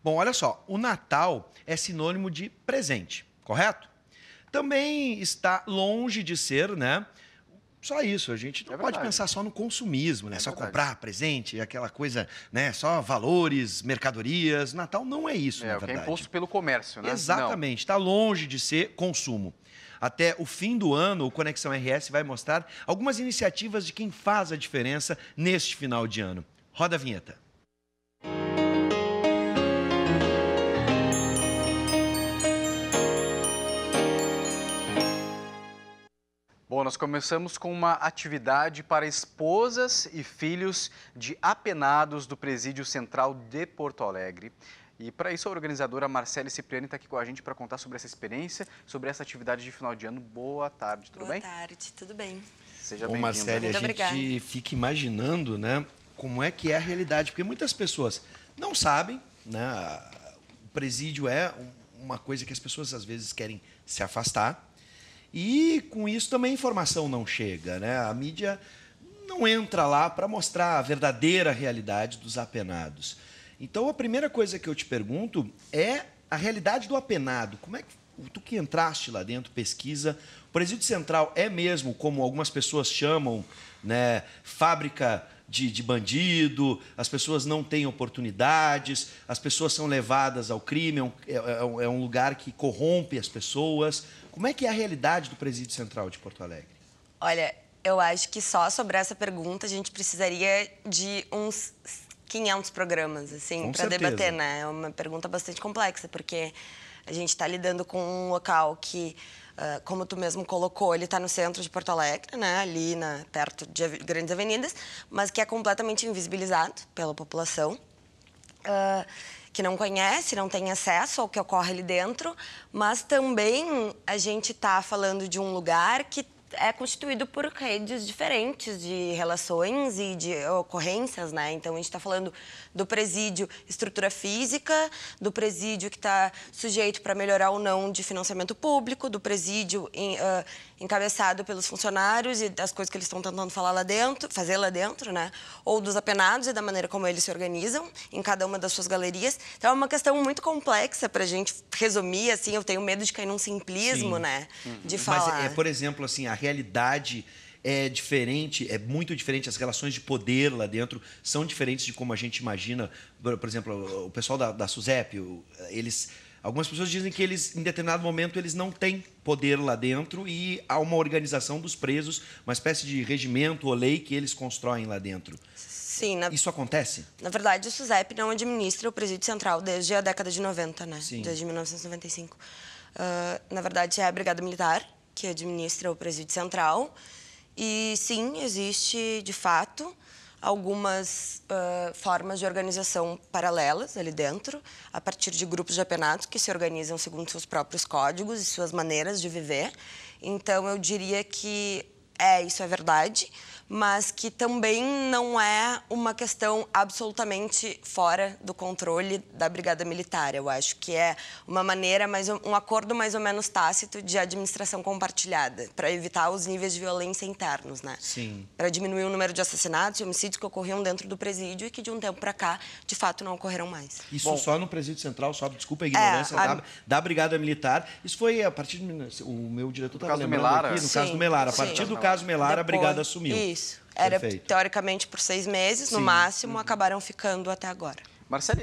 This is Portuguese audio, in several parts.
Bom, olha só, o Natal é sinônimo de presente, correto? Também está longe de ser, né? Só isso, a gente não pode pensar só no consumismo, né? Só comprar presente, aquela coisa, né? Só valores, mercadorias. Natal não é isso, na É, o que é verdade. imposto pelo comércio, né? Exatamente, está longe de ser consumo. Até o fim do ano, o Conexão RS vai mostrar algumas iniciativas de quem faz a diferença neste final de ano. Roda a vinheta. Bom, nós começamos com uma atividade para esposas e filhos de apenados do Presídio Central de Porto Alegre. E para isso a organizadora Marcele Cipriani está aqui com a gente para contar sobre essa experiência, sobre essa atividade de final de ano. Boa tarde, tudo bem? Boa tarde, tudo bem. Seja Bom, bem-vinda. Marcele, a Muito gente obrigada. fica imaginando, né, como é que é a realidade, porque muitas pessoas não sabem, né, o presídio é uma coisa que as pessoas às vezes querem se afastar, e com isso também a informação não chega, né? A mídia não entra lá para mostrar a verdadeira realidade dos apenados. Então, a primeira coisa que eu te pergunto é a realidade do apenado. Como é que tu que entraste lá dentro, pesquisa, o Presídio Central é mesmo, como algumas pessoas chamam, né, fábrica de bandido, as pessoas não têm oportunidades, as pessoas são levadas ao crime, é um lugar que corrompe as pessoas. Como é que é a realidade do Presídio Central de Porto Alegre? Olha, eu acho que só sobre essa pergunta a gente precisaria de uns 500 programas, assim, para debater, né? É uma pergunta bastante complexa, porque a gente está lidando com um local que, como tu mesmo colocou, ele está no centro de Porto Alegre, né? Ali perto de grandes avenidas, mas que é completamente invisibilizado pela população. Que não conhece, não tem acesso ao que ocorre ali dentro, mas também a gente está falando de um lugar que é constituído por redes diferentes de relações e de ocorrências, né? Então, a gente está falando do presídio estrutura física, do presídio que está sujeito para melhorar ou não de financiamento público, do presídio encabeçado pelos funcionários e das coisas que eles estão tentando fazer lá dentro, né? Ou dos apenados e da maneira como eles se organizam em cada uma das suas galerias. Então, é uma questão muito complexa para a gente resumir, assim, eu tenho medo de cair num simplismo, né? De falar. Mas, por exemplo, assim, a realidade é diferente, é muito diferente, as relações de poder lá dentro são diferentes de como a gente imagina. Por exemplo, o pessoal da SUSEP, algumas pessoas dizem que eles, em determinado momento, eles não têm poder lá dentro e há uma organização dos presos, uma espécie de regimento ou lei que eles constroem lá dentro. Sim, isso acontece? Na verdade, o SUSEP não administra o Presídio Central desde a década de 90, né? Sim. Desde 1995. Na verdade, é a Brigada Militar que administra o Presídio Central. E, sim, existe, de fato, algumas formas de organização paralelas ali dentro, a partir de grupos de apenados que se organizam segundo seus próprios códigos e suas maneiras de viver. Então, eu diria que isso é verdade, mas que também não é uma questão absolutamente fora do controle da Brigada Militar. Eu acho que é uma maneira, um acordo mais ou menos tácito de administração compartilhada, para evitar os níveis de violência internos, né? Sim. Para diminuir o número de assassinatos e homicídios que ocorriam dentro do presídio e que, de um tempo para cá, de fato, não ocorreram mais. Isso só no Presídio Central, desculpa a ignorância, da Brigada Militar. Isso foi a partir o meu diretor estava lembrando aqui, no caso do Melara. A partir do caso Melara, a Brigada assumiu. Isso. Era, teoricamente, por 6 meses, no máximo, acabaram ficando até agora. Marcele,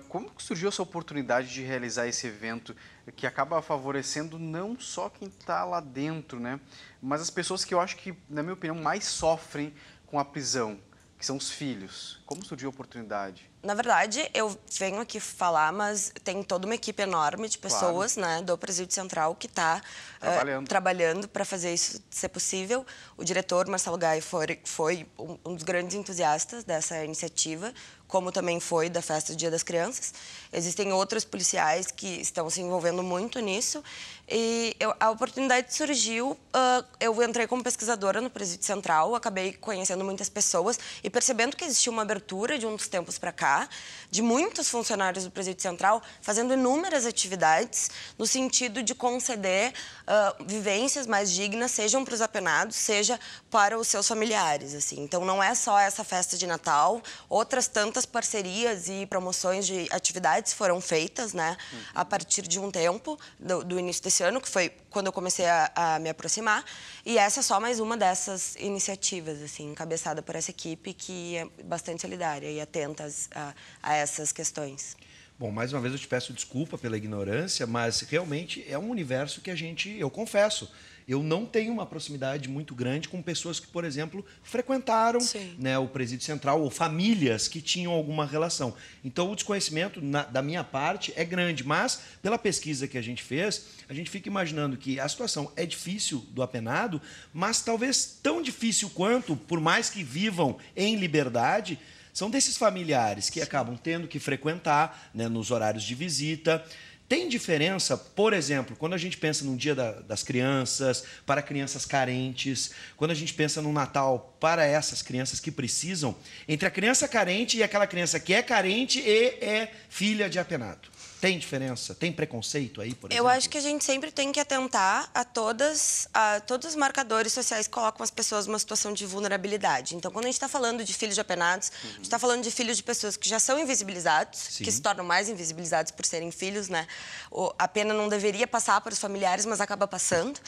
como surgiu essa oportunidade de realizar esse evento que acaba favorecendo não só quem está lá dentro, né, mas as pessoas que eu acho que, na minha opinião, mais sofrem com a prisão, que são os filhos? Como surgiu a oportunidade? Na verdade, eu venho aqui falar, mas tem toda uma equipe enorme de pessoas, né, do Presídio Central que está trabalhando para fazer isso ser possível. O diretor, Marcelo Gai, foi um dos grandes entusiastas dessa iniciativa, como também foi da Festa do Dia das Crianças. Existem outros policiais que estão se envolvendo muito nisso. E a oportunidade surgiu, eu entrei como pesquisadora no Presídio Central, acabei conhecendo muitas pessoas e percebendo que existia uma abertura de uns tempos para cá cá, de muitos funcionários do Presídio Central fazendo inúmeras atividades no sentido de conceder vivências mais dignas, sejam para os apenados, seja para os seus familiares, assim. Então, não é só essa festa de Natal, outras tantas parcerias e promoções de atividades foram feitas, né, a partir de um tempo, do início desse ano, que foi quando eu comecei a me aproximar, e essa é só mais uma dessas iniciativas, assim, encabeçada por essa equipe que é bastante solidária e atenta a essas questões. Bom, mais uma vez eu te peço desculpa pela ignorância, mas realmente é um universo que eu confesso, eu não tenho uma proximidade muito grande com pessoas que, por exemplo, frequentaram, né, o Presídio Central ou famílias que tinham alguma relação. Então, o desconhecimento da minha parte é grande, mas pela pesquisa que a gente fez, a gente fica imaginando que a situação é difícil do apenado, mas talvez tão difícil quanto, por mais que vivam em liberdade, são desses familiares que acabam tendo que frequentar, né, nos horários de visita. Tem diferença, por exemplo, quando a gente pensa no Dia das Crianças, para crianças carentes, quando a gente pensa no Natal para essas crianças que precisam, entre a criança carente e aquela criança que é carente e é filha de apenado? Tem diferença? Tem preconceito aí, por exemplo? Eu acho que a gente sempre tem que atentar a todos os marcadores sociais que colocam as pessoas numa situação de vulnerabilidade. Então, quando a gente está falando de filhos de apenados, a gente está falando de filhos de pessoas que já são invisibilizados, que se tornam mais invisibilizados por serem filhos, né? A pena não deveria passar para os familiares, mas acaba passando.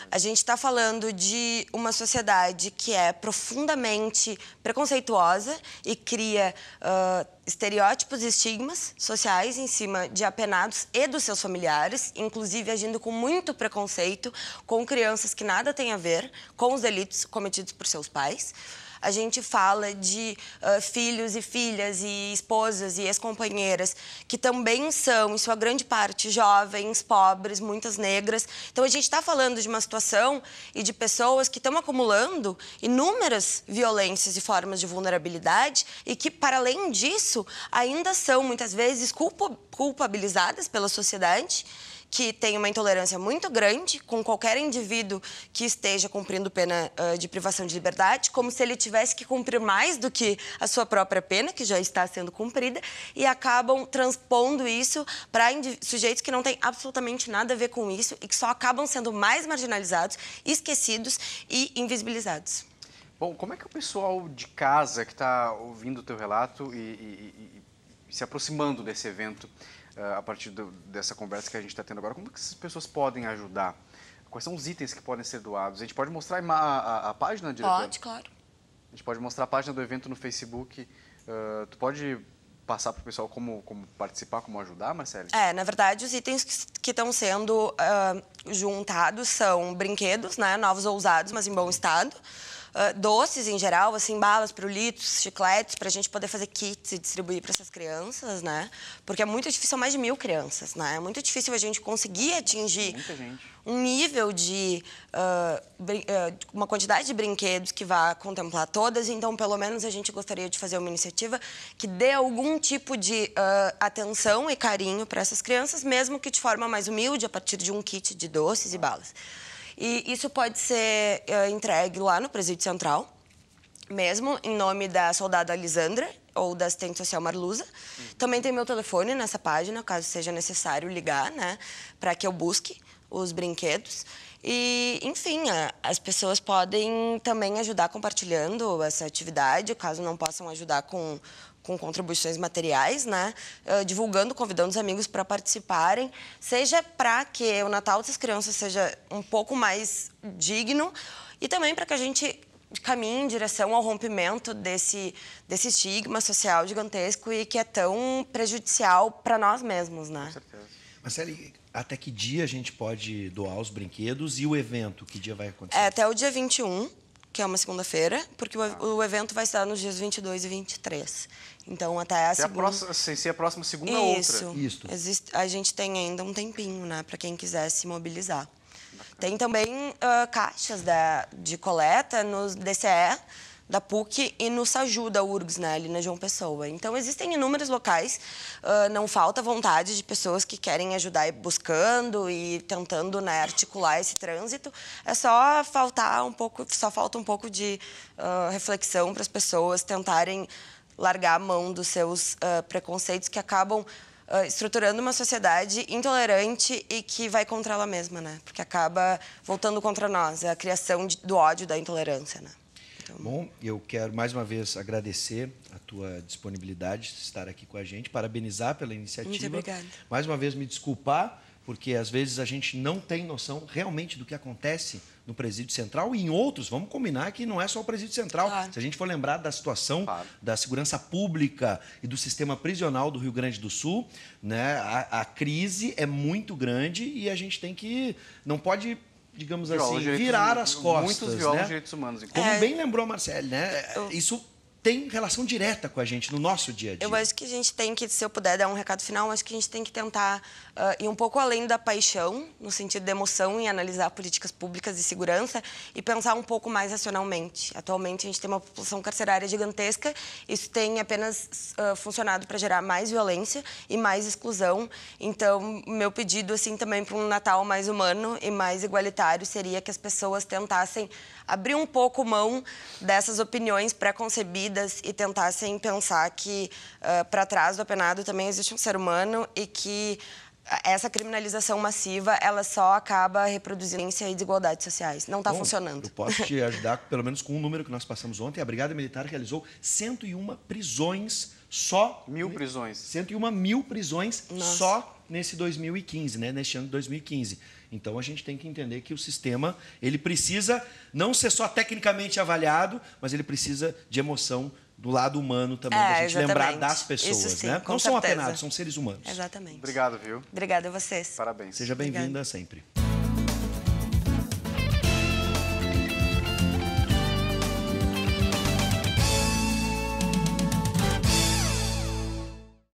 A gente está falando de uma sociedade que é profundamente preconceituosa e cria estereótipos e estigmas sociais em cima de apenados e dos seus familiares, inclusive agindo com muito preconceito com crianças que nada têm a ver com os delitos cometidos por seus pais. A gente fala de filhos e filhas e esposas e ex-companheiras que também são, em sua grande parte, jovens, pobres, muitas negras. Então, a gente está falando de uma situação e de pessoas que estão acumulando inúmeras violências e formas de vulnerabilidade e que, para além disso, ainda são, muitas vezes, culpabilizadas pela sociedade, que tem uma intolerância muito grande com qualquer indivíduo que esteja cumprindo pena de privação de liberdade, como se ele tivesse que cumprir mais do que a sua própria pena, que já está sendo cumprida, e acabam transpondo isso para sujeitos que não têm absolutamente nada a ver com isso e que só acabam sendo mais marginalizados, esquecidos e invisibilizados. Bom, como é que o pessoal de casa que está ouvindo o teu relato e se aproximando desse evento, a partir dessa conversa que a gente está tendo agora, como que essas pessoas podem ajudar? Quais são os itens que podem ser doados? A gente pode mostrar a página, diretora? Pode, claro. A gente pode mostrar a página do evento no Facebook. Tu pode passar para o pessoal como participar, como ajudar, Marcele? Na verdade, os itens que estão sendo juntados são brinquedos, né, novos ou usados, mas em bom estado. Doces em geral, assim, balas, pirulitos, chicletes, para a gente poder fazer kits e distribuir para essas crianças, né? Porque é muito difícil, são mais de 1000 crianças, né? É muito difícil a gente conseguir atingir um nível de uma quantidade de brinquedos que vá contemplar todas. Então, pelo menos, a gente gostaria de fazer uma iniciativa que dê algum tipo de atenção e carinho para essas crianças, mesmo que de forma mais humilde, a partir de um kit de doces e balas. E isso pode ser entregue lá no Presídio Central, mesmo em nome da soldada Alisandra ou da assistente social Marluza. Também tem meu telefone nessa página, caso seja necessário ligar, né, para que eu busque os brinquedos. E, enfim, as pessoas podem também ajudar compartilhando essa atividade, caso não possam ajudar com contribuições materiais, né? Divulgando, convidando os amigos para participarem, seja para que o Natal dessas crianças seja um pouco mais digno e também para que a gente caminhe em direção ao rompimento desse estigma social gigantesco e que é tão prejudicial para nós mesmos, né? Com certeza. Marcele, até que dia a gente pode doar os brinquedos e o evento? Que dia vai acontecer? Até o dia 21, que é uma segunda-feira, porque o evento vai estar nos dias 22 e 23. Então, até a segunda... Sem ser a próxima segunda Isso. outra. Isso. A gente tem ainda um tempinho, né, para quem quiser se mobilizar. Bacana. Tem também caixas de coleta no DCE, da PUC e no SAJU da URGS, né, ali na João Pessoa. Então, existem inúmeros locais, não falta vontade de pessoas que querem ajudar e buscando e tentando, né, articular esse trânsito. Só falta um pouco de reflexão para as pessoas tentarem largar a mão dos seus preconceitos que acabam estruturando uma sociedade intolerante e que vai contra ela mesma, né? Porque acaba voltando contra nós, a criação do ódio, da intolerância, né? Então... Bom, eu quero mais uma vez agradecer a tua disponibilidade de estar aqui com a gente, parabenizar pela iniciativa. Muito obrigada. Mais uma vez me desculpar, porque às vezes a gente não tem noção realmente do que acontece no Presídio Central e em outros. Vamos combinar que não é só o Presídio Central. Claro. Se a gente for lembrar da situação da segurança pública e do sistema prisional do Rio Grande do Sul, né, a crise é muito grande e a gente tem que... Não pode, digamos assim, virar as costas. Muitos violam né? os direitos humanos. Como bem lembrou a Marcele, né? Isso tem relação direta com a gente no nosso dia a dia. Eu acho que a gente tem que, se eu puder dar um recado final, acho que a gente tem que tentar ir um pouco além da paixão, no sentido de emoção, e analisar políticas públicas de segurança e pensar um pouco mais racionalmente. Atualmente, a gente tem uma população carcerária gigantesca, isso tem apenas funcionado para gerar mais violência e mais exclusão. Então, meu pedido, assim, também para um Natal mais humano e mais igualitário seria que as pessoas tentassem abrir um pouco mão dessas opiniões pré-concebidas e tentassem pensar que para trás do apenado também existe um ser humano e que essa criminalização massiva, ela só acaba reproduzindo violência e desigualdades sociais. Não está funcionando. Eu posso te ajudar, pelo menos com um número que nós passamos ontem. A Brigada Militar realizou 101 prisões só... 1.000 prisões. 101.000 prisões. Nossa. Só nesse 2015, né? Neste ano de 2015. Então, a gente tem que entender que o sistema, ele precisa não ser só tecnicamente avaliado, mas ele precisa de emoção do lado humano também, da gente exatamente. lembrar das pessoas, Isso sim, né? com Não são certeza. apenados, são seres humanos. Exatamente. Obrigado, viu? Obrigada a vocês. Parabéns. Seja bem-vinda sempre.